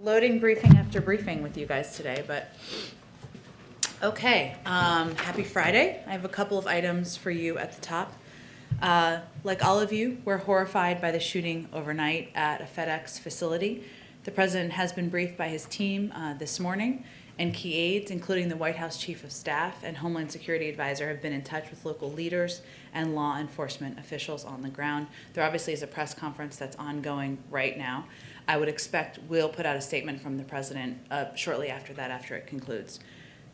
Loading briefing after briefing with you guys today, but okay. Happy Friday. I have a couple of items for you at the top. Like all of you, we're horrified by the shooting overnight at a FedEx facility. The president has been briefed by his team this morning, and key aides, including the White House Chief of Staff and Homeland Security Advisor, have been in touch with local leaders and law enforcement officials on the ground. There obviously is a press conference that's ongoing right now. I would expect we'll put out a statement from the president shortly after that, after it concludes.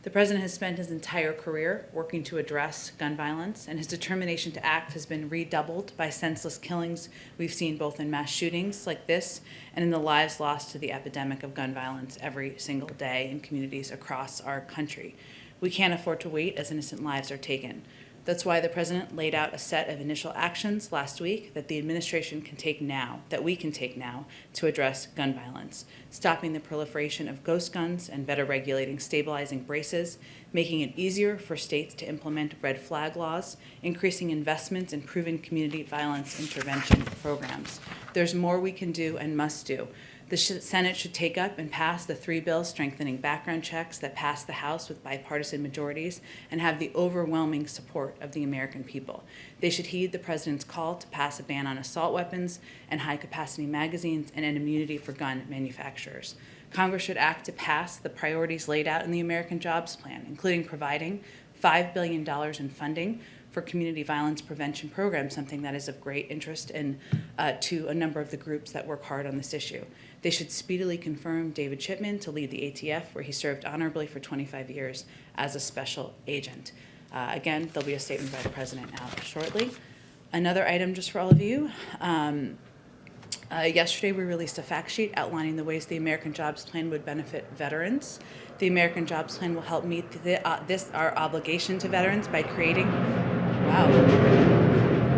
The president has spent his entire career working to address gun violence, and his determination to act has been redoubled by senseless killings we've seen both in mass shootings like this and in the lives lost to the epidemic of gun violence every single day in communities across our country. We can't afford to wait as innocent lives are taken. That's why the president laid out a set of initial actions last week that the administration can take now, that we can take now, to address gun violence, stopping the proliferation of ghost guns and better regulating stabilizing braces, making it easier for states to implement red flag laws, increasing investments in proven community violence intervention programs. There's more we can do and must do. The Senate should take up and pass the 3 bills strengthening background checks that passed the House with bipartisan majorities and have the overwhelming support of the American people. They should heed the president's call to pass a ban on assault weapons and high-capacity magazines and an immunity for gun manufacturers. Congress should act to pass the priorities laid out in the American Jobs Plan, including providing $5 billion in funding for community violence prevention programs, something that is of great interest to a number of the groups that work hard on this issue. They should speedily confirm David Chipman to lead the ATF, where he served honorably for 25 years as a special agent. Again, there'll be a statement by the president out shortly. Another item just for all of you. Yesterday, we released a fact sheet outlining the ways the American Jobs Plan would benefit veterans. The American Jobs Plan will help meet our obligation to veterans by creating, wow,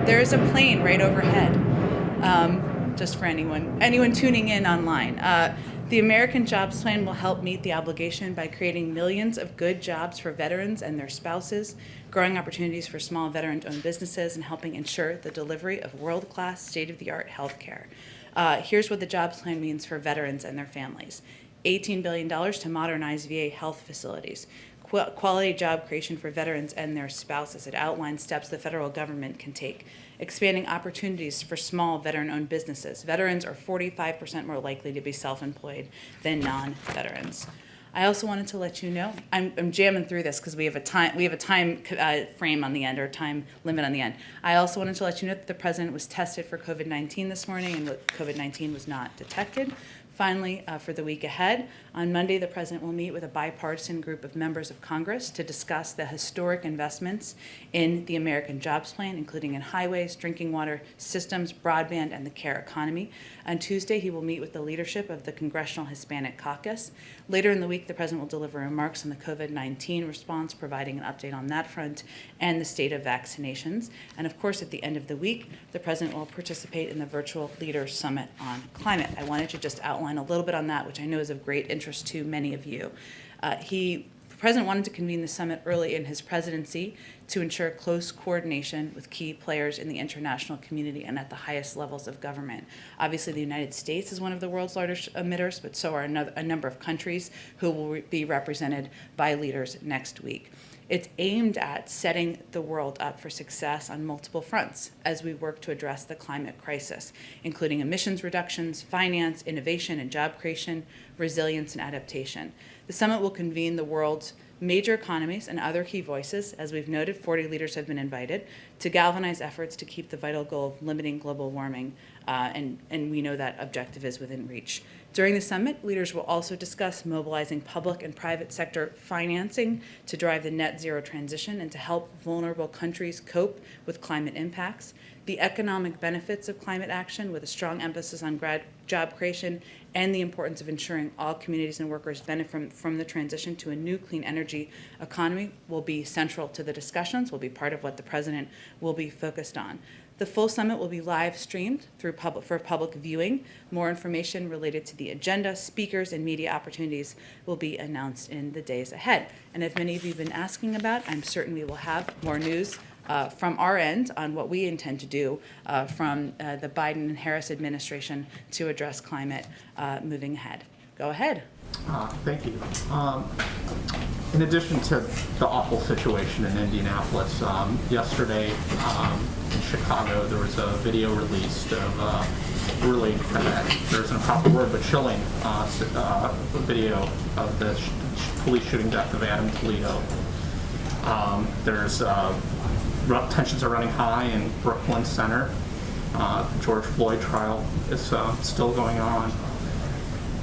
there is a plane right overhead, just for anyone tuning in online. The American Jobs Plan will help meet the obligation by creating millions of good jobs for veterans and their spouses, growing opportunities for small veteran-owned businesses, and helping ensure the delivery of world-class, state-of-the-art health care. Here's what the Jobs Plan means for veterans and their families. $18 billion to modernize VA health facilities, quality job creation for veterans and their spouses. It outlines steps the federal government can take, expanding opportunities for small veteran-owned businesses. Veterans are 45% more likely to be self-employed than non-veterans. I also wanted to let you know, I'm jamming through this because we have a time frame on the end, or time limit on the end. I also wanted to let you know that the president was tested for COVID-19 this morning, and COVID-19 was not detected. Finally, for the week ahead, on Monday, the president will meet with a bipartisan group of members of Congress to discuss the historic investments in the American Jobs Plan, including in highways, drinking water systems, broadband, and the care economy. On Tuesday, he will meet with the leadership of the Congressional Hispanic Caucus. Later in the week, the president will deliver remarks on the COVID-19 response, providing an update on that front and the state of vaccinations. And of course, at the end of the week, the president will participate in the Virtual Leaders Summit on Climate. I wanted to just outline a little bit on that, which I know is of great interest to many of you. The president wanted to convene the summit early in his presidency to ensure close coordination with key players in the international community and at the highest levels of government. Obviously, the United States is one of the world's largest emitters, but so are a number of countries who will be represented by leaders next week. It's aimed at setting the world up for success on multiple fronts as we work to address the climate crisis, including emissions reductions, finance, innovation and job creation, resilience and adaptation. The summit will convene the world's major economies and other key voices. As we've noted, 40 leaders have been invited to galvanize efforts to keep the vital goal of limiting global warming, and we know that objective is within reach. During the summit, leaders will also discuss mobilizing public and private sector financing to drive the net zero transition and to help vulnerable countries cope with climate impacts, the economic benefits of climate action with a strong emphasis on job creation, and the importance of ensuring all communities and workers benefit from the transition to a new clean energy economy will be central to the discussions, will be part of what the president will be focused on. The full summit will be live streamed for public viewing. More information related to the agenda, speakers, and media opportunities will be announced in the days ahead. And as many of you have been asking about, I'm certain we will have more news from our end on what we intend to do from the Biden and Harris administration to address climate moving ahead. Go ahead. Thank you. In addition to the awful situation in Indianapolis, yesterday in Chicago there was a video released of really, there isn't a proper word, but chilling video of the police shooting death of Adam Toledo. There's tensions are running high in Brooklyn Center. The George Floyd trial is still going on.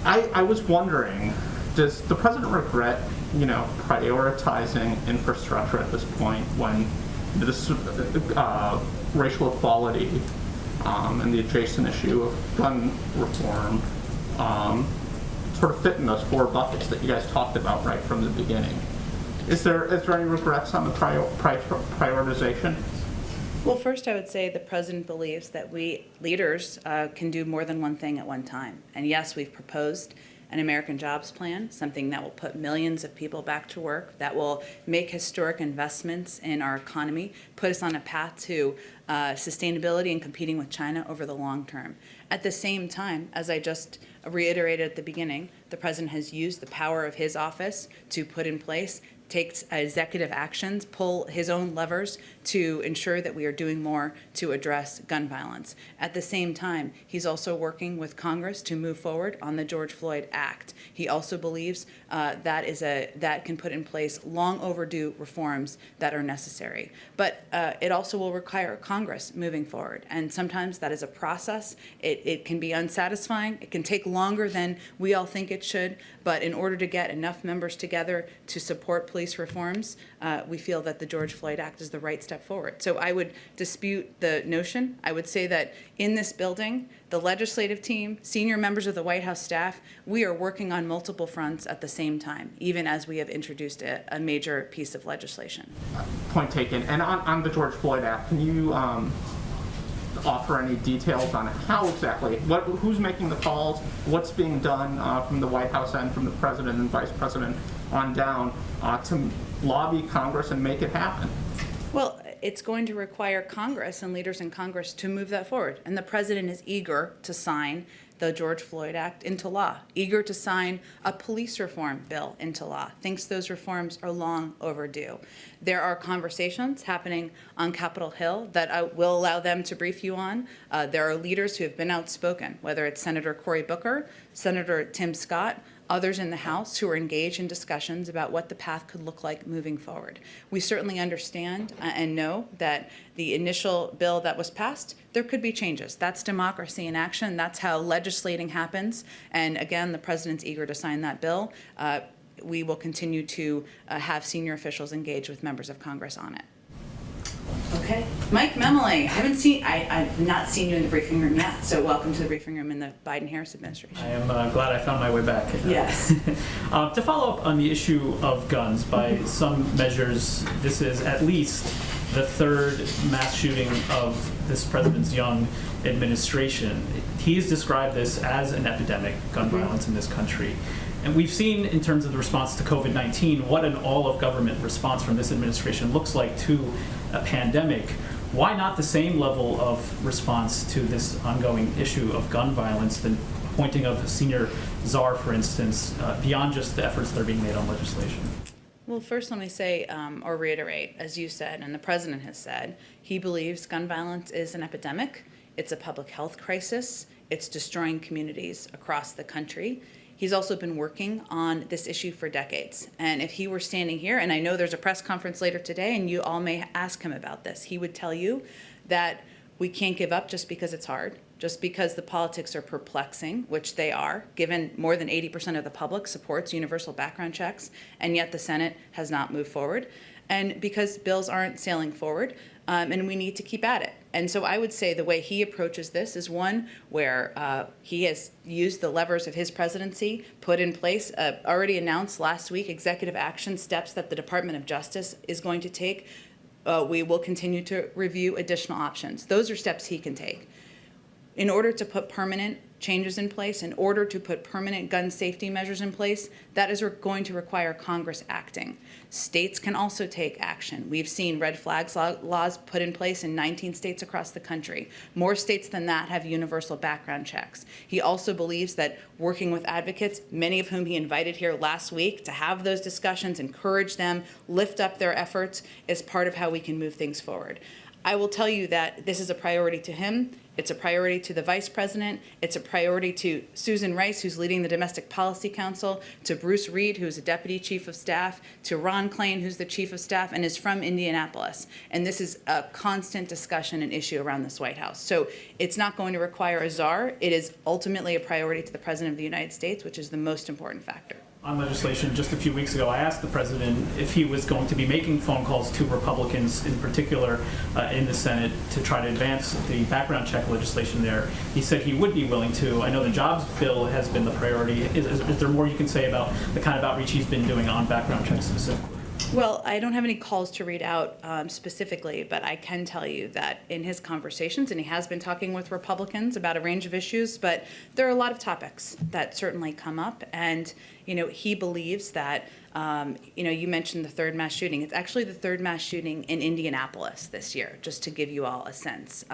I was wondering, does the president regret, prioritizing infrastructure at this point when this racial equality and the adjacent issue of gun reform sort of fit in those 4 buckets that you guys talked about right from the beginning? Is there any regrets on the prioritization? Well, first, I would say the president believes that we leaders can do more than one thing at one time. And yes, we've proposed an American Jobs Plan, something that will put millions of people back to work, that will make historic investments in our economy, put us on a path to sustainability and competing with China over the long term. At the same time, as I just reiterated at the beginning, the president has used the power of his office to put in place, takes executive actions, pull his own levers to ensure that we are doing more to address gun violence. At the same time, he's also working with Congress to move forward on the George Floyd Act. He also believes that can put in place long overdue reforms that are necessary. But it also will require Congress moving forward. And sometimes that is a process. It can be unsatisfying. It can take longer than we all think it should. But in order to get enough members together to support police reforms, we feel that the George Floyd Act is the right step forward. So I would dispute the notion. I would say that in this building, the legislative team, senior members of the White House staff, we are working on multiple fronts at the same time, even as we have introduced a major piece of legislation. Point taken. And on the George Floyd Act, can you offer any details on how exactly, who's making the calls, what's being done from the White House end, from the president and vice president on down to lobby Congress and make it happen? Well, it's going to require Congress and leaders in Congress to move that forward. And the president is eager to sign the George Floyd Act into law, eager to sign a police reform bill into law, thinks those reforms are long overdue. There are conversations happening on Capitol Hill that I will allow them to brief you on. There are leaders who have been outspoken, whether it's Senator Cory Booker, Senator Tim Scott, others in the House who are engaged in discussions about what the path could look like moving forward. We certainly understand and know that the initial bill that was passed, there could be changes. That's democracy in action. That's how legislating happens. And again, the president's eager to sign that bill. We will continue to have senior officials engage with members of Congress on it. Okay, Mike Memoli, I've not seen you in the briefing room yet, so welcome to the briefing room in the Biden-Harris administration. I am glad I found my way back. Yes. To follow up on the issue of guns, by some measures, this is at least the 3rd mass shooting of this president's young administration. He's described this as an epidemic, gun violence in this country. And we've seen, in terms of the response to COVID-19, what an all-of-government response from this administration looks like to a pandemic. Why not the same level of response to this ongoing issue of gun violence, the appointing of a senior czar, for instance, beyond just the efforts that are being made on legislation? Well, first let me say, or reiterate, as you said, and the president has said, he believes gun violence is an epidemic. It's a public health crisis. It's destroying communities across the country. He's also been working on this issue for decades. And if he were standing here, and I know there's a press conference later today, and you all may ask him about this, he would tell you that we can't give up just because it's hard, just because the politics are perplexing, which they are, given more than 80% of the public supports universal background checks, and yet the Senate has not moved forward. And because bills aren't sailing forward, and we need to keep at it. And so I would say the way he approaches this is one where he has used the levers of his presidency, put in place, already announced last week, executive action steps that the Department of Justice is going to take. We will continue to review additional options. Those are steps he can take. In order to put permanent changes in place, in order to put permanent gun safety measures in place, that is going to require Congress acting. States can also take action. We've seen red flags laws put in place in 19 states across the country. More states than that have universal background checks. He also believes that working with advocates, many of whom he invited here last week to have those discussions, encourage them, lift up their efforts, is part of how we can move things forward. I will tell you that this is a priority to him. It's a priority to the Vice President. It's a priority to Susan Rice, who's leading the Domestic Policy Council, to Bruce Reed, who's a Deputy Chief of Staff, to Ron Klain, who's the Chief of Staff and is from Indianapolis. And this is a constant discussion and issue around this White House. So it's not going to require a czar. It is ultimately a priority to the President of the United States, which is the most important factor. On legislation, just a few weeks ago, I asked the president if he was going to be making phone calls to Republicans, in particular in the Senate, to try to advance the background check legislation there. He said he would be willing to. I know the jobs bill has been the priority. Is there more you can say about the kind of outreach he's been doing on background checks specifically? Well, I don't have any calls to read out specifically, but I can tell you that in his conversations, and he has been talking with Republicans about a range of issues, but there are a lot of topics that certainly come up. And, he believes that, you mentioned the third mass shooting. It's actually the third mass shooting in Indianapolis this year, just to give you all a sense.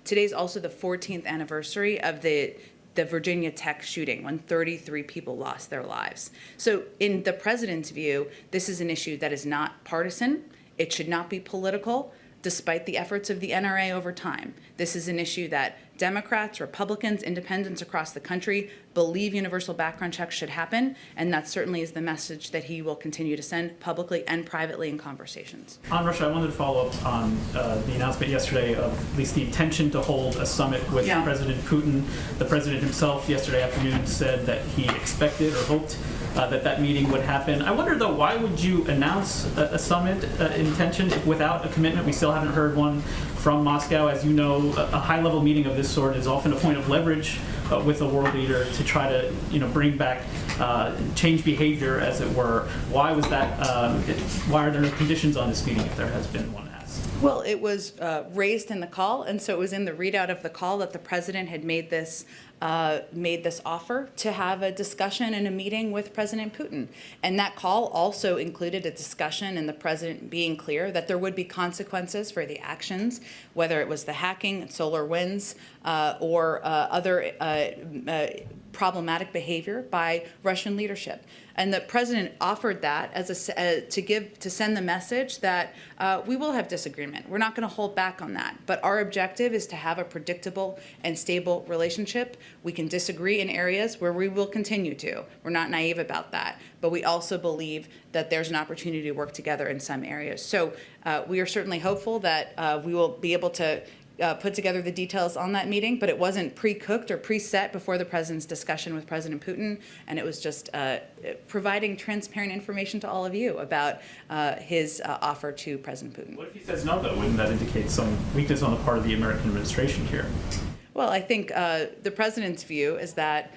Today's also the 14th anniversary of the Virginia Tech shooting, when 33 people lost their lives. So in the president's view, this is an issue that is not partisan. It should not be political, despite the efforts of the NRA over time. This is an issue that Democrats, Republicans, independents across the country believe universal background checks should happen, and that certainly is the message that he will continue to send publicly and privately in conversations. On Russia, I wanted to follow up on the announcement yesterday of at least the intention to hold a summit with President Putin. The president himself yesterday afternoon said that he expected or hoped that meeting would happen. I wonder, though, why would you announce a summit intention without a commitment? We still haven't heard one from Moscow. As you know, a high-level meeting of this sort is often a point of leverage with a world leader to try to, bring back change behavior, as it were. Why was that? Why are there no conditions on this meeting if there has been one? Well, it was raised in the call, and so it was in the readout of the call that the president had made this offer to have a discussion and a meeting with President Putin. And that call also included a discussion and the president being clear that there would be consequences for the actions, whether it was the hacking, SolarWinds, or other problematic behavior by Russian leadership. And the president offered that as to send the message that we will have disagreement. We're not going to hold back on that. But our objective is to have a predictable and stable relationship. We can disagree in areas where we will continue to. We're not naive about that. But we also believe that there's an opportunity to work together in some areas. So we are certainly hopeful that we will be able to put together the details on that meeting, but it wasn't pre-cooked or preset before the president's discussion with President Putin, and it was just providing transparent information to all of you about his offer to President Putin. What if he says no, though? Wouldn't that indicate some weakness on the part of the American administration here? Well, I think the president's view is that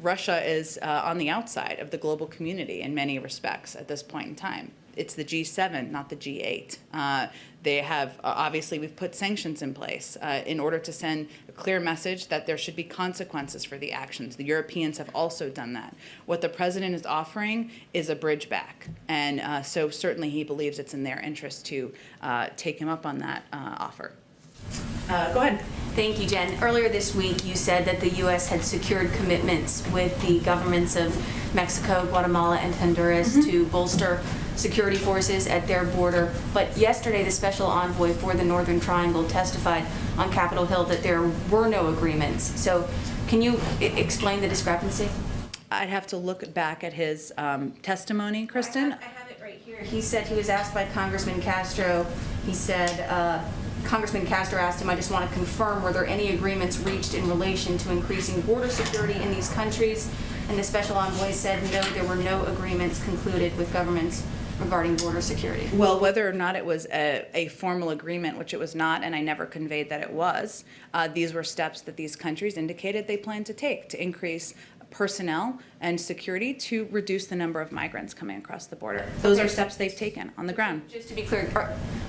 Russia is on the outside of the global community in many respects at this point in time. It's the G7, not the G8. They have, obviously, we've put sanctions in place in order to send a clear message that there should be consequences for the actions. The Europeans have also done that. What the president is offering is a bridge back. And so certainly he believes it's in their interest to take him up on that offer. Go ahead. Thank you, Jen. Earlier this week, you said that the U.S. had secured commitments with the governments of Mexico, Guatemala, and Honduras to bolster security forces at their border. But yesterday, the special envoy for the Northern Triangle testified on Capitol Hill that there were no agreements. So can you explain the discrepancy? I'd have to look back at his testimony, Kristen. I have it right here. He said he was asked by Congressman Castro. He said, Congressman Castro asked him, I just want to confirm, were there any agreements reached in relation to increasing border security in these countries? And the special envoy said, no, there were no agreements concluded with governments regarding border security. Well, whether or not it was a formal agreement, which it was not, and I never conveyed that it was, these were steps that these countries indicated they planned to take to increase personnel and security to reduce the number of migrants coming across the border. Those are steps they've taken on the ground. Just to be clear,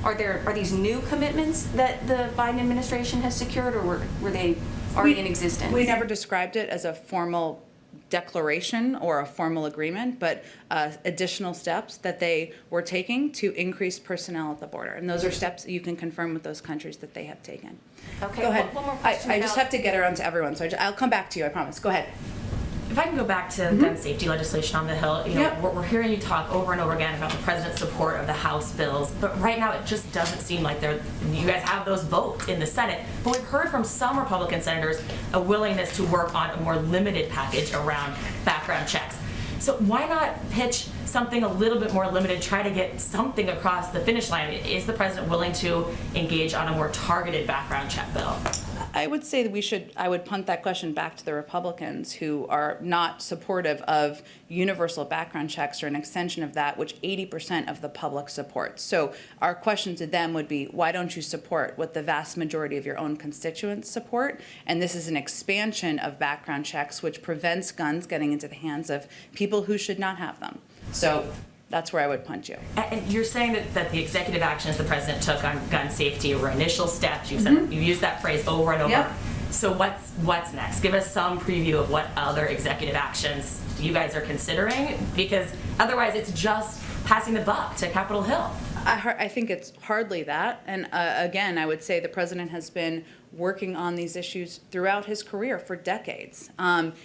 are these new commitments that the Biden administration has secured, or were they already in existence? We never described it as a formal declaration or a formal agreement, but additional steps that they were taking to increase personnel at the border. And those are steps you can confirm with those countries that they have taken. Okay, Go ahead. one more question I just about- have to get around to everyone, so I'll come back to you, I promise. Go ahead. If I can go back to gun safety legislation on the Hill, you know, Yep. we're hearing you talk over and over again about the president's support of the House bills, but right now it just doesn't seem like you guys have those votes in the Senate. But we've heard from some Republican senators a willingness to work on a more limited package around background checks. So why not pitch something a little bit more limited, try to get something across the finish line? Is the president willing to engage on a more targeted background check bill? I would say that I would punt that question back to the Republicans who are not supportive of universal background checks or an extension of that, which 80% of the public supports. So our question to them would be, why don't you support what the vast majority of your own constituents support? And this is an expansion of background checks, which prevents guns getting into the hands of people who should not have them. So that's where I would punt you. And you're saying that the executive actions the president took on gun safety were initial steps. You've used that phrase over and over. Yep. So what's next? Give us some preview of what other executive actions you guys are considering, because otherwise it's just passing the buck to Capitol Hill. I think it's hardly that. And again, I would say the president has been working on these issues throughout his career for decades.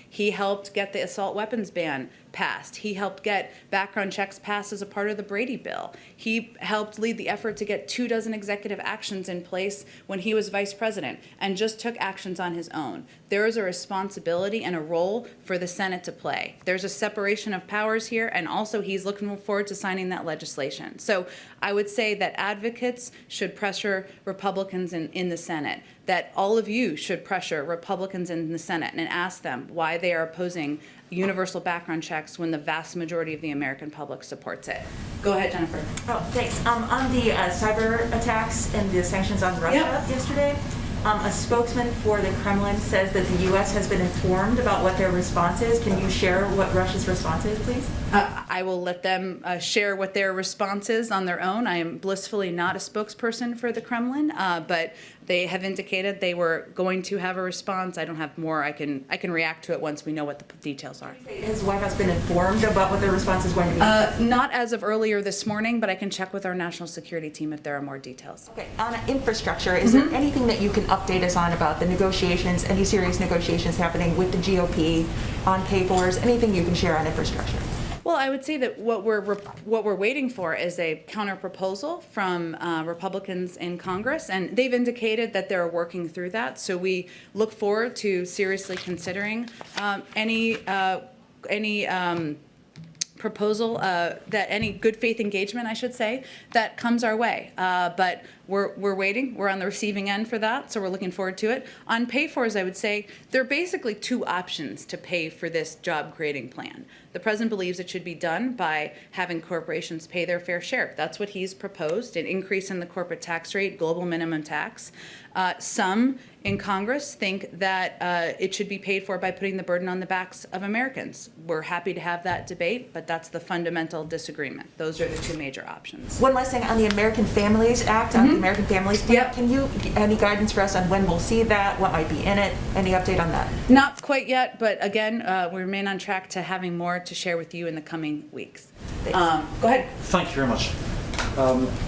He helped get the assault weapons ban passed. He helped get background checks passed as a part of the Brady bill. He helped lead the effort to get 24 executive actions in place when he was vice president and just took actions on his own. There is a responsibility and a role for the Senate to play. There's a separation of powers here, and also he's looking forward to signing that legislation. So I would say that advocates should pressure Republicans in the Senate, that all of you should pressure Republicans in the Senate and ask them why they are opposing universal background checks when the vast majority of the American public supports it. Go ahead, Jennifer. Oh, thanks. On the cyber attacks and the sanctions on Russia Yep. yesterday, a spokesman for the Kremlin says that the U.S. has been informed about what their response is. Can you share what Russia's response is, please? I will let them share what their response is on their own. I am blissfully not a spokesperson for the Kremlin, but they have indicated they were going to have a response. I don't have more. I can react to it once we know what the details are. Has White House been informed about what their response is going to be? Not as of earlier this morning, but I can check with our national security team if there are more details. Okay, on infrastructure, is there anything that you can update us on about the negotiations, any serious negotiations happening with the GOP on pay-fors, anything you can share on infrastructure? Well, I would say that what we're waiting for is a counter proposal from Republicans in Congress, and they've indicated that they're working through that. So we look forward to seriously considering any proposal, that any good faith engagement, I should say, that comes our way. But we're waiting. We're on the receiving end for that, so we're looking forward to it. On pay-fors, I would say there are basically two options to pay for this job-creating plan. The president believes it should be done by having corporations pay their fair share. That's what he's proposed, an increase in the corporate tax rate, global minimum tax. Some in Congress think that it should be paid for by putting the burden on the backs of Americans. We're happy to have that debate, but that's the fundamental disagreement. Those are the two major options. One last thing on the American Families Act, on the American Families Plan. Yep. Can you, any guidance for us on when we'll see that, what might be in it, any update on that? Not quite yet, but again, we remain on track to having more to share with you in the coming weeks. Go ahead. Thank you very much.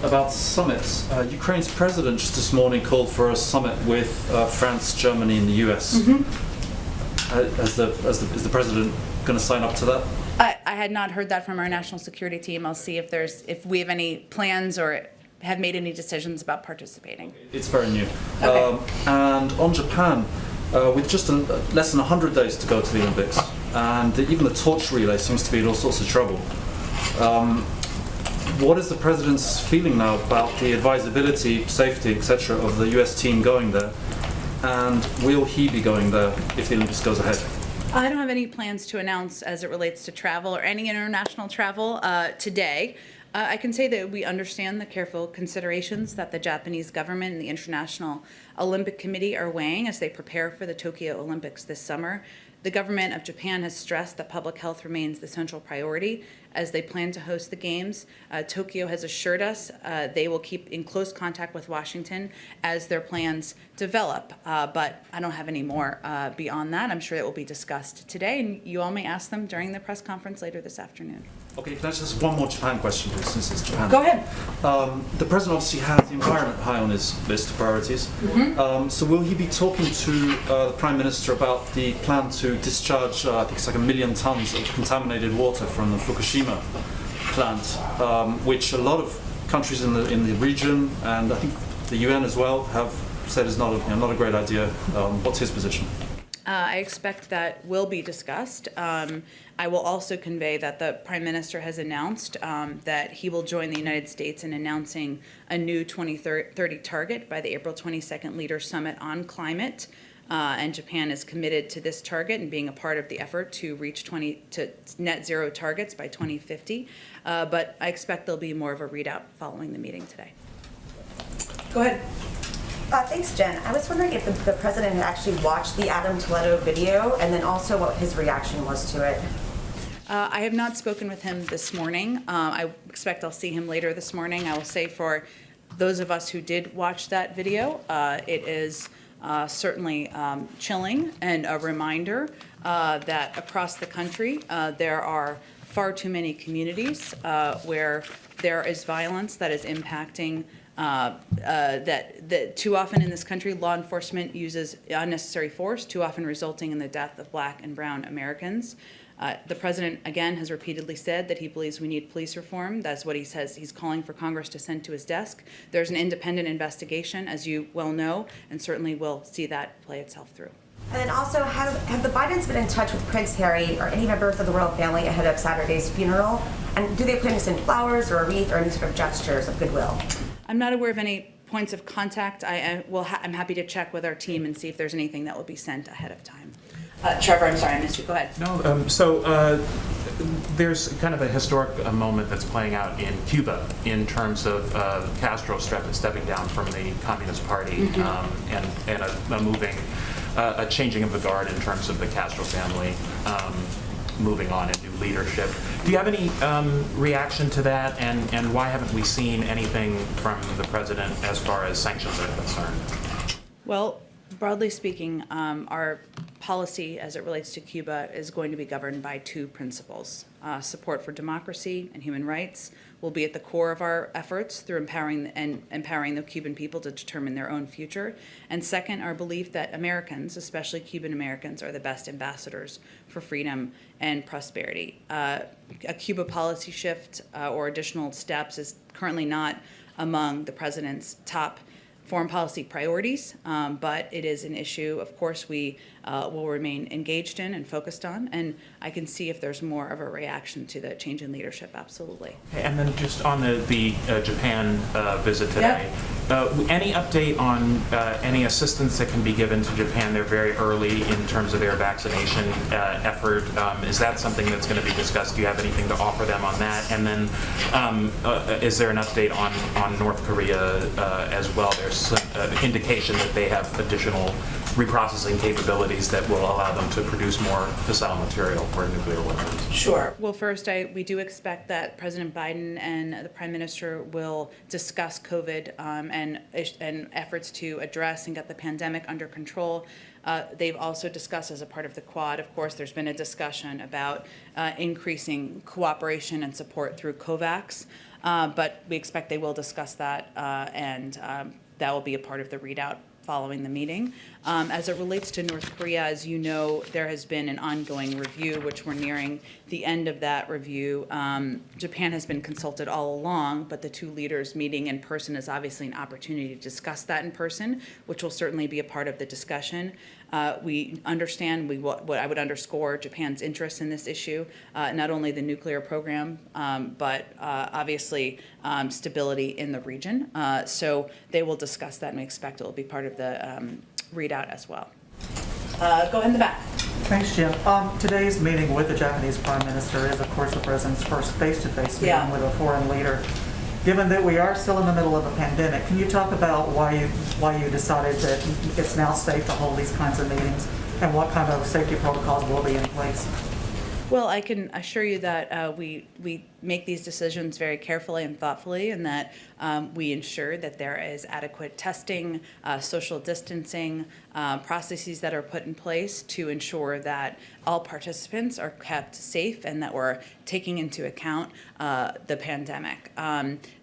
About summits, Ukraine's president just this morning called for a summit with France, Germany, and the US. Is the president going to sign up to that? I had not heard that from our national security team. I'll see if we have any plans or have made any decisions about participating. It's very new. Okay. And on Japan, with just less than 100 days to go to the Olympics, and even the torch relay seems to be in all sorts of trouble. What is the president's feeling now about the advisability, safety, etc. of the US team going there? And will he be going there if the Olympics goes ahead? I don't have any plans to announce as it relates to travel or any international travel today. I can say that we understand the careful considerations that the Japanese government and the international Olympic Committee are weighing as they prepare for the Tokyo Olympics this summer. The government of Japan has stressed that public health remains the central priority as they plan to host the Games. Tokyo has assured us they will keep in close contact with Washington as their plans develop. But I don't have any more beyond that. I'm sure it will be discussed today, and you all may ask them during the press conference later this afternoon. Okay, can I just one more Japan question, please, since it's Japan? Go ahead. The president obviously has the environment high on his list of priorities. So will he be talking to the Prime Minister about the plan to discharge, I think it's like 1 million tons of contaminated water from the Fukushima plant, which a lot of countries in the region, and I think the UN as well, have said is not a great idea. What's his position? I expect that will be discussed. I will also convey that the Prime Minister has announced that he will join the United States in announcing a new 2030 target by the April 22nd Leaders Summit on Climate. And Japan is committed to this target and being a part of the effort to reach net zero targets by 2050. But I expect there'll be more of a readout following the meeting today. Go ahead. Thanks, Jen. I was wondering if the president had actually watched the Adam Toledo video, and then also what his reaction was to it. I have not spoken with him this morning. I expect I'll see him later this morning. I will say for those of us who did watch that video, it is certainly chilling and a reminder that across the country there are far too many communities where there is violence that is impacting that too often in this country, law enforcement uses unnecessary force, too often resulting in the death of Black and brown Americans. The president, again, has repeatedly said that he believes we need police reform. That's what he says he's calling for Congress to send to his desk. There's an independent investigation, as you well know, and certainly we'll see that play itself through. And then also, have the Bidens been in touch with Prince Harry or any members of the royal family ahead of Saturday's funeral? And do they plan to send flowers or a wreath or any sort of gestures of goodwill? I'm not aware of any points of contact. I'm happy to check with our team and see if there's anything that will be sent ahead of time. Trevor, I'm sorry, I missed you. Go ahead. No, there's kind of a historic moment that's playing out in Cuba in terms of Castro stepping down from the Communist Party and a changing of the guard in terms of the Castro family moving on in new leadership. Do you have any reaction to that, and why haven't we seen anything from the president as far as sanctions are concerned? Well, broadly speaking, our policy as it relates to Cuba is going to be governed by two principles. Support for democracy and human rights will be at the core of our efforts through empowering the Cuban people to determine their own future. And second, our belief that Americans, especially Cuban Americans, are the best ambassadors for freedom and prosperity. A Cuba policy shift or additional steps is currently not among the president's top foreign policy priorities, but it is an issue, of course, we will remain engaged in and focused on, and I can see if there's more of a reaction to the change in leadership, absolutely. And then just on the Japan visit today, any update on any assistance that can be given to Japan? They're very early in terms of their vaccination effort. Is that something that's going to be discussed? Do you have anything to offer them on that? And then is there an update on North Korea as well? There's some indication that they have additional reprocessing capabilities that will allow them to produce more fissile material for nuclear weapons. Sure. Well, first, we do expect that President Biden and the Prime Minister will discuss COVID and efforts to address and get the pandemic under control. They've also discussed as a part of the Quad, of course, there's been a discussion about increasing cooperation and support through COVAX, but we expect they will discuss that and that will be a part of the readout following the meeting. As it relates to North Korea, as you know, there has been an ongoing review, which we're nearing the end of that review. Japan has been consulted all along, but the two leaders meeting in person is obviously an opportunity to discuss that in person, which will certainly be a part of the discussion. We understand, what I would underscore Japan's interest in this issue, not only the nuclear program, but obviously stability in the region. So they will discuss that, and we expect it will be part of the readout as well. Go ahead in the back. Thanks, Jim. Today's meeting with the Japanese Prime Minister is, of course, the President's first face-to-face meeting with a foreign leader. given that we are still in the middle of a pandemic, can you talk about why you decided that it's now safe to hold these kinds of meetings and what kind of safety protocols will be in place? Well, I can assure you that we make these decisions very carefully and thoughtfully, and that we ensure that there is adequate testing, social distancing, processes that are put in place to ensure that all participants are kept safe and that we're taking into account the pandemic.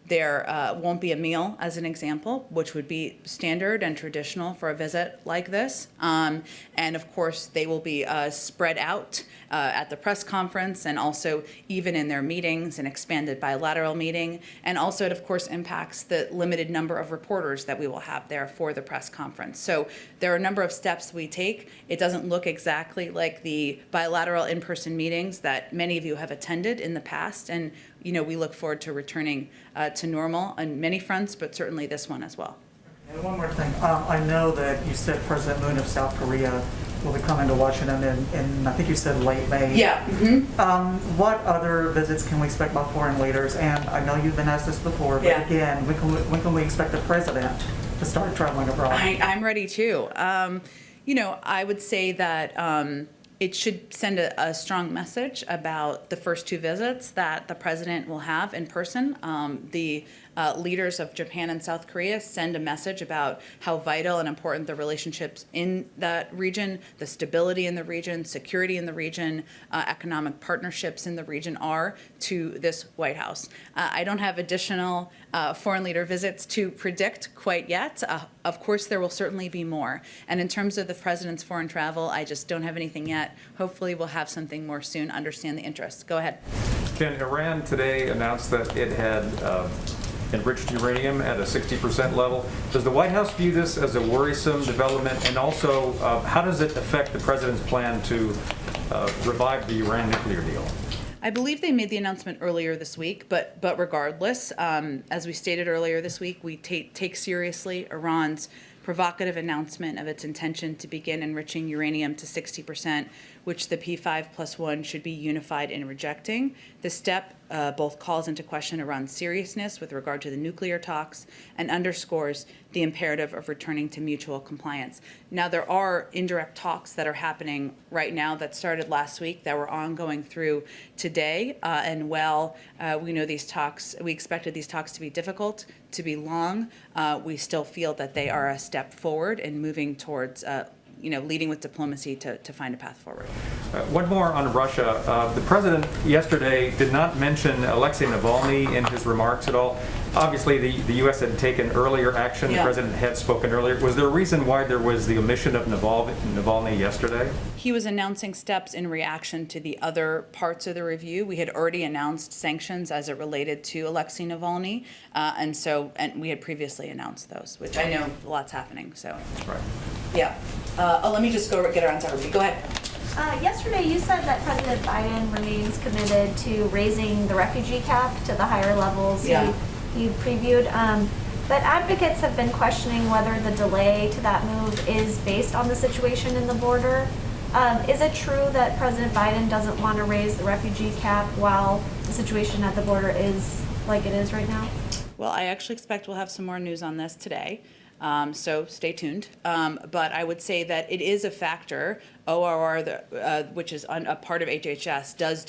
There won't be a meal, as an example, which would be standard and traditional for a visit like this. And of course, they will be spread out at the press conference and also even in their meetings, an expanded bilateral meeting. And also, it of course impacts the limited number of reporters that we will have there for the press conference. So there are a number of steps we take. It doesn't look exactly like the bilateral in-person meetings that many of you have attended in the past. And we look forward to returning to normal on many fronts, but certainly this one as well. And one more thing. I know that you said President Moon of South Korea will be coming to Washington in I think you said late May. Yeah. What other visits can we expect by foreign leaders? And I know you've been asked this before, but Yeah. again, when can we expect the president to start traveling abroad? I'm ready too. I would say that it should send a strong message about the first two visits that the president will have in person. The leaders of Japan and South Korea send a message about how vital and important the relationships in that region, the stability in the region, security in the region, economic partnerships in the region are to this White House. I don't have additional foreign leader visits to predict quite yet. Of course, there will certainly be more. And in terms of the president's foreign travel, I just don't have anything yet. Hopefully, we'll have something more soon, understand the interest. Go ahead. Ken, Iran today announced that it had enriched uranium at a 60% level. Does the White House view this as a worrisome development? And also, how does it affect the president's plan to revive the Iran nuclear deal? I believe they made the announcement earlier this week, but regardless, as we stated earlier this week, we take seriously Iran's provocative announcement of its intention to begin enriching uranium to 60%, which the P5+1 should be unified in rejecting. This step both calls into question Iran's seriousness with regard to the nuclear talks and underscores the imperative of returning to mutual compliance. Now, there are indirect talks that are happening right now that started last week that were ongoing through today. And while we know these talks, we expected these talks to be difficult, to be long, we still feel that they are a step forward in moving towards leading with diplomacy to find a path forward. One more on Russia. The president yesterday did not mention Alexei Navalny in his remarks at all. Obviously, the U.S. had taken earlier action. Yeah. The president had spoken earlier. Was there a reason why there was the omission of Navalny yesterday? He was announcing steps in reaction to the other parts of the review. We had already announced sanctions as it related to Alexei Navalny, and we had previously announced those, which I know a lot's happening. So, Right. yeah. Let me just get around to everybody. Go ahead. Yesterday, you said that President Biden remains committed to raising the refugee cap to the higher levels Yeah. you previewed. But advocates have been questioning whether the delay to that move is based on the situation in the border. Is it true that President Biden doesn't want to raise the refugee cap while the situation at the border is like it is right now? Well, I actually expect we'll have some more news on this today. So stay tuned. But I would say that it is a factor. ORR, which is a part of HHS, does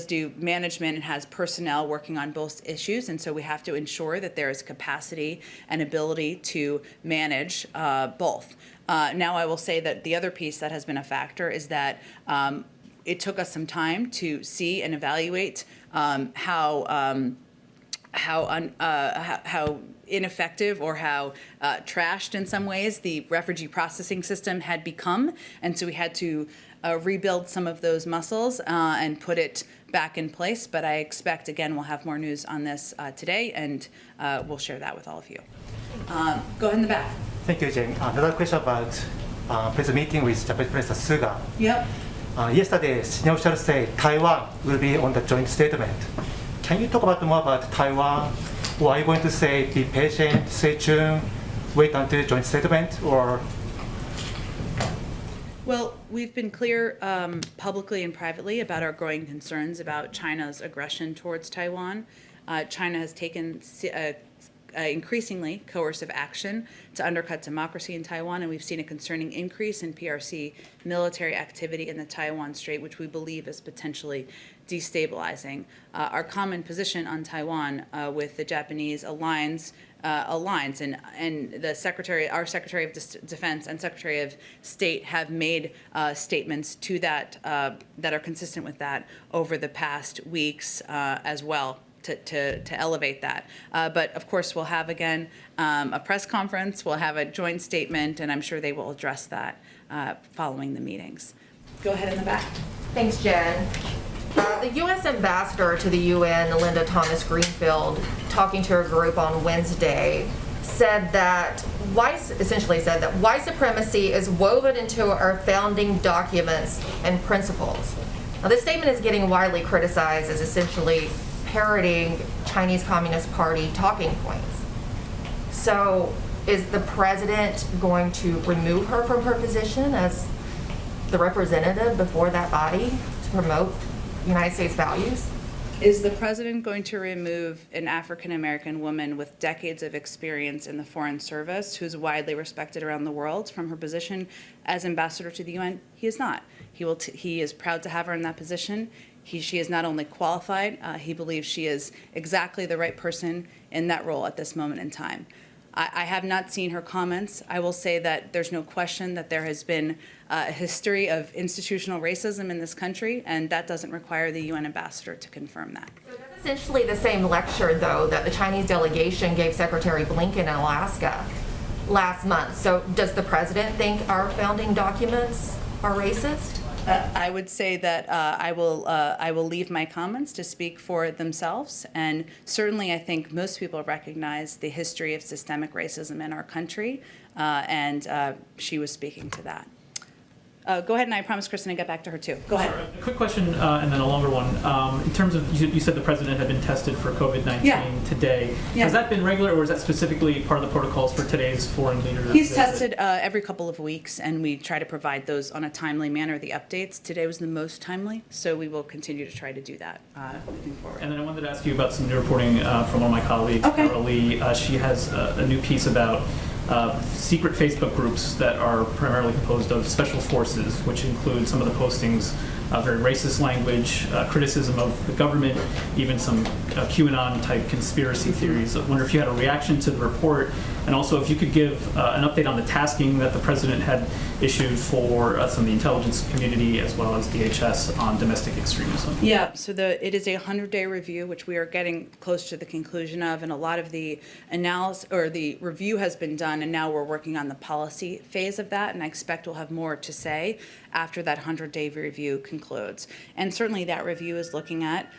do management and has personnel working on both issues. And so we have to ensure that there is capacity and ability to manage both. Now, I will say that the other piece that has been a factor is that it took us some time to see and evaluate how ineffective or how trashed in some ways the refugee processing system had become. And so we had to rebuild some of those muscles and put it back in place. But I expect, again, we'll have more news on this today, and we'll share that with all of you. Go ahead in the back. Thank you, Jane. Another question about press meeting with Japanese President Suga. Yep. Yesterday, senior officials say Taiwan will be on the joint statement. Can you talk more about Taiwan? Or are you going to say, be patient, stay tuned, wait until joint statement, or? Well, we've been clear publicly and privately about our growing concerns about China's aggression towards Taiwan. China has taken increasingly coercive action to undercut democracy in Taiwan, and we've seen a concerning increase in PRC military activity in the Taiwan Strait, which we believe is potentially destabilizing. Our common position on Taiwan with the Japanese aligns, and our Secretary of Defense and Secretary of State have made statements to that that are consistent with that over the past weeks as well. To elevate that. But of course, we'll have again a press conference, we'll have a joint statement, and I'm sure they will address that following the meetings. Go ahead in the back. Thanks, Jen. The U.S. ambassador to the UN, Linda Thomas Greenfield, talking to a group on Wednesday, essentially said that white supremacy is woven into our founding documents and principles. Now, this statement is getting widely criticized as essentially parroting Chinese Communist Party talking points. So is the president going to remove her from her position as the representative before that body to promote United States values? Is the president going to remove an African-American woman with decades of experience in the Foreign Service, who's widely respected around the world, from her position as ambassador to the UN? He is not. He is proud to have her in that position. She is not only qualified, he believes she is exactly the right person in that role at this moment in time. I have not seen her comments. I will say that there's no question that there has been a history of institutional racism in this country, and that doesn't require the UN ambassador to confirm that. So that's essentially the same lecture, though, that the Chinese delegation gave Secretary Blinken in Alaska last month. So does the president think our founding documents are racist? I would say that I will leave my comments to speak for themselves, and certainly I think most people recognize the history of systemic racism in our country, and she was speaking to that. Go ahead, and I promise Kristen to get back to her too. Go ahead. Sure. A quick question and then a longer one. In terms of, you said the president had been tested for COVID-19 today. Yeah. Has that been regular, or is that specifically part of the protocols for today's foreign leader? He's tested every couple of weeks, and we try to provide those on a timely manner, the updates. Today was the most timely, so we will continue to try to do that moving forward. And then I wanted to ask you about some new reporting from one of my colleagues, Carol Lee. She has a new piece about secret Facebook groups that are primarily composed of special forces, which include some of the postings, very racist language, criticism of the government, even some QAnon-type conspiracy theories. I wonder if you had a reaction to the report, and also if you could give an update on the tasking that the president had issued for some of the intelligence community as well as DHS on domestic extremism. Yeah, so it is a 100-day review, which we are getting close to the conclusion of, and a lot of the analysis or the review has been done, and now we're working on the policy phase of that, and I expect we'll have more to say after that 100-day review concludes. And certainly that review is looking at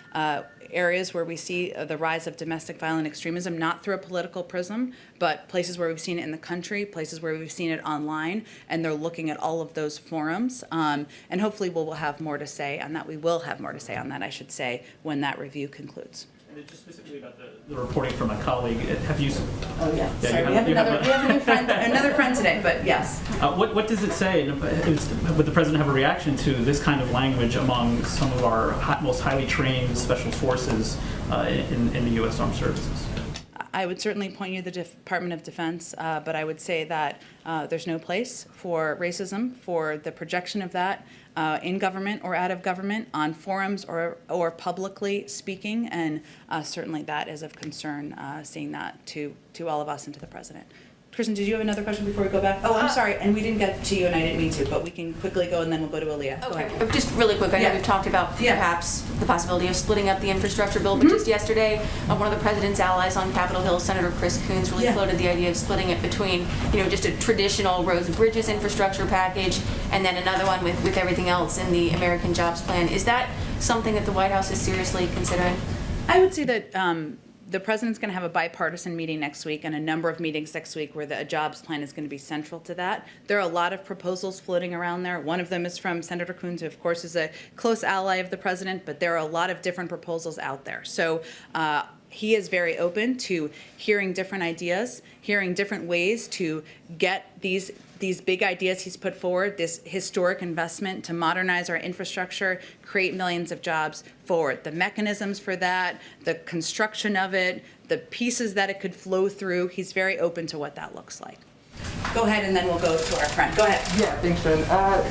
areas where we see the rise of domestic violent extremism, not through a political prism, but places where we've seen it in the country, places where we've seen it online, and they're looking at all of those forums. And hopefully we'll have more to say on that. We will have more to say on that, I should say, when that review concludes. And just specifically about the reporting from a colleague, have you... Oh, yeah. Sorry, we have a new friend, another friend today, but yes. What does it say? Would the president have a reaction to this kind of language among some of our most highly trained special forces in the U.S. Armed Services? I would certainly point you to the Department of Defense, but I would say that there's no place for racism, for the projection of that in government or out of government, on forums or publicly speaking, and certainly that is of concern, seeing that to all of us and to the president. Kristen, did you have another question before we go back? Oh, I'm sorry, and we didn't get to you, and I didn't mean to, but we can quickly go, and then we'll go to Aaliyah. Go ahead. Just really quick, I know we've talked about perhaps the possibility of splitting up the infrastructure bill, but just yesterday, one of the president's allies on Capitol Hill, Senator Chris Coons, really floated the idea of splitting it between, just a traditional roads and bridges infrastructure package, and then another one with everything else in the American Jobs Plan. Is that something that the White House is seriously considering? I would say that the president's going to have a bipartisan meeting next week and a number of meetings next week where the jobs plan is going to be central to that. There are a lot of proposals floating around there. One of them is from Senator Coons, who of course is a close ally of the president, but there are a lot of different proposals out there. So he is very open to hearing different ideas, hearing different ways to get these big ideas he's put forward, this historic investment to modernize our infrastructure, create millions of jobs forward. The mechanisms for that, the construction of it, the pieces that it could flow through, he's very open to what that looks like. Go ahead, and then we'll go to our friend. Go ahead. Yeah, thanks, Jen.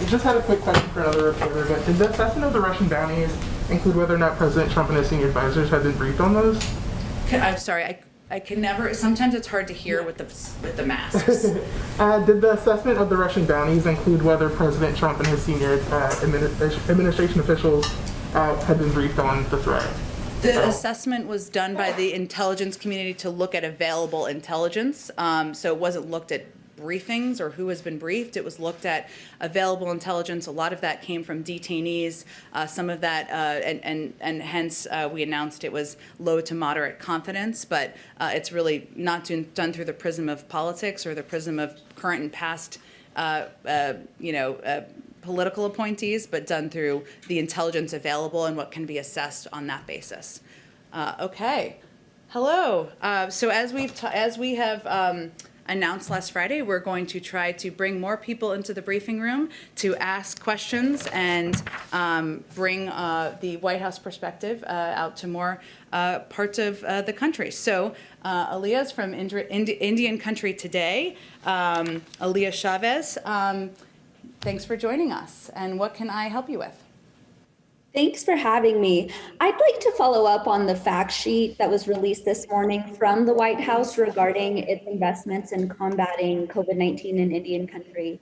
Just had a quick question for another reporter, but did the assessment of the Russian bounties include whether or not President Trump and his senior advisors had been briefed on those? I'm sorry, I can never, sometimes it's hard to hear with the masks. Did the assessment of the Russian bounties include whether President Trump and his senior administration officials had been briefed on the threat? The assessment was done by the intelligence community to look at available intelligence. So it wasn't looked at briefings or who has been briefed. It was looked at available intelligence. A lot of that came from detainees. Some of that, and hence we announced it was low to moderate confidence, but it's really not done through the prism of politics or the prism of current and past, political appointees, but done through the intelligence available and what can be assessed on that basis. Okay. Hello. So as we have announced last Friday, we're going to try to bring more people into the briefing room to ask questions and bring the White House perspective out to more parts of the country. So Aaliyah's from Indian Country Today. Aaliyah Chavez, thanks for joining us. And what can I help you with? Thanks for having me. I'd like to follow up on the fact sheet that was released this morning from the White House regarding its investments in combating COVID-19 in Indian Country.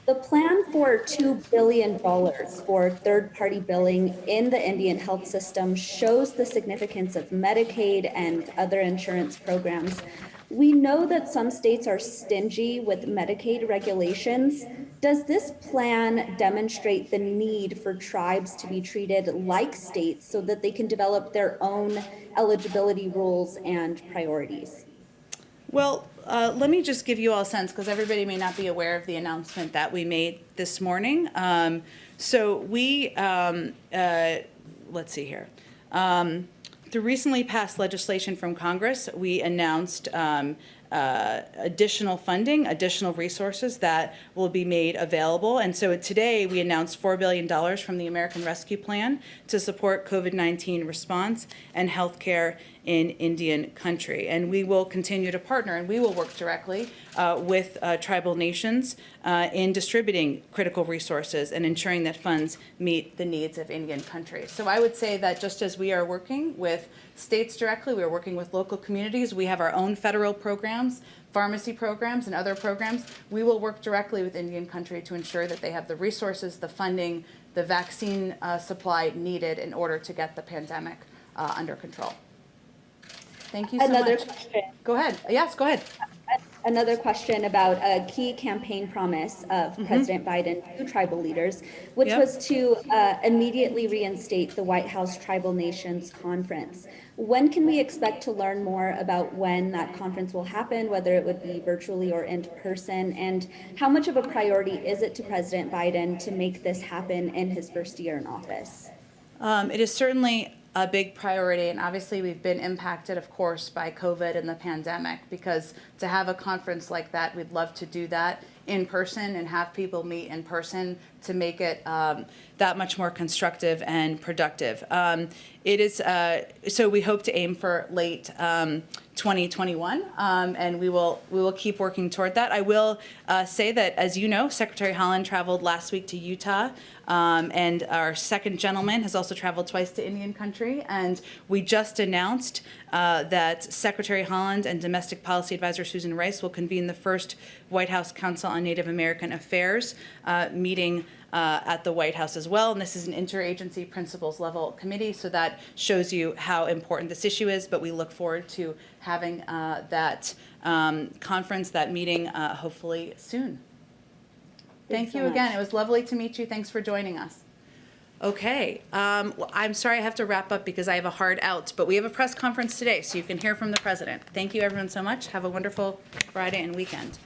The plan for $2 billion for third-party billing in the Indian health system shows the significance of Medicaid and other insurance programs. We know that some states are stingy with Medicaid regulations. Does this plan demonstrate the need for tribes to be treated like states so that they can develop their own eligibility rules and priorities? Well, let me just give you all a sense, because everybody may not be aware of the announcement that we made this morning. So we, let's see here. Through recently passed legislation from Congress, we announced additional funding, additional resources that will be made available. And so today we announced $4 billion from the American Rescue Plan to support COVID-19 response and healthcare in Indian Country. And we will continue to partner, and we will work directly with tribal nations in distributing critical resources and ensuring that funds meet the needs of Indian Country. So I would say that just as we are working with states directly, we are working with local communities, we have our own federal programs, pharmacy programs, and other programs. We will work directly with Indian Country to ensure that they have the resources, the funding, the vaccine supply needed in order to get the pandemic under control. Thank you so Another much. question. Go ahead. Yes, go ahead. Another question about a key campaign promise of President Biden to tribal leaders, which was to immediately reinstate the White House Tribal Nations Conference. When can we expect to learn more about when that conference will happen, whether it would be virtually or in person, and how much of a priority is it to President Biden to make this happen in his first year in office? It is certainly a big priority, and obviously we've been impacted, of course, by COVID and the pandemic, because to have a conference like that, we'd love to do that in person and have people meet in person to make it that much more constructive and productive. It is, so we hope to aim for late 2021, and we will keep working toward that. I will say that, as you know, Secretary Haaland traveled last week to Utah, and our second gentleman has also traveled twice to Indian Country, and we just announced that Secretary Haaland and Domestic Policy Advisor Susan Rice will convene the first White House Council on Native American Affairs meeting at the White House as well. And this is an interagency principals level committee, so that shows you how important this issue is. But we look forward to having that conference, that meeting, hopefully soon. Thank you again. It was lovely to meet you. Thanks for joining us. Okay, well, I'm sorry I have to wrap up because I have a hard out, but we have a press conference today, so you can hear from the president. Thank you everyone so much. Have a wonderful Friday and weekend.